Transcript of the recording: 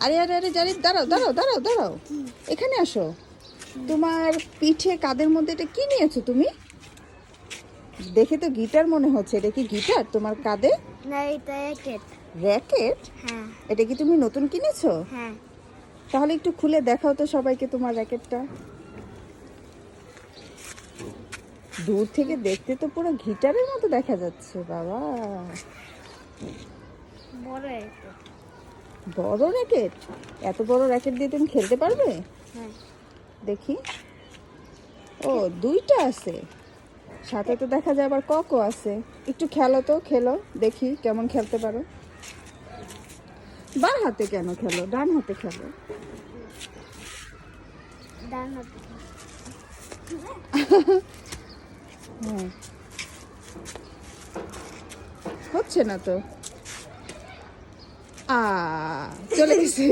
আরে আরে আরে জারি, দাঁড়াও দাঁড়াও দাঁড়াও দাঁড়াও, এখানে আসো। তোমার পিঠে কাঁধের মধ্যে এটা কি নিয়েছো তুমি? দেখে তো গিটার মনে হচ্ছে। এটা কি গিটার তোমার কাঁধে? না, এটা র্যাকেট। র্যাকেট? হ্যাঁ এটা কি তুমি নতুন কিনেছো? হ্যাঁ। তাহলে একটু খুলে দেখাও তো সবাইকে তোমার র্যাকেটটা। দূর থেকে দেখতে তো পুরো গিটারের মতো দেখা যাচ্ছে বাবা। বড় র্যাকেট। বড় র্যাকেট? এত বড় র্যাকেট দিয়ে তুমি খেলতে পারবে? হ্যাঁ। দেখি। ও, দুইটা আছে সাথে, তো দেখা যায় আবার ককও আছে। একটু খেলো তো, খেলো দেখি কেমন খেলতে পারো। বাঁ হাতে কেন খেলো, ডান হাতে খেলো। ডান হাতে। হ্যাঁ, হচ্ছে না তো। চলে গেছে।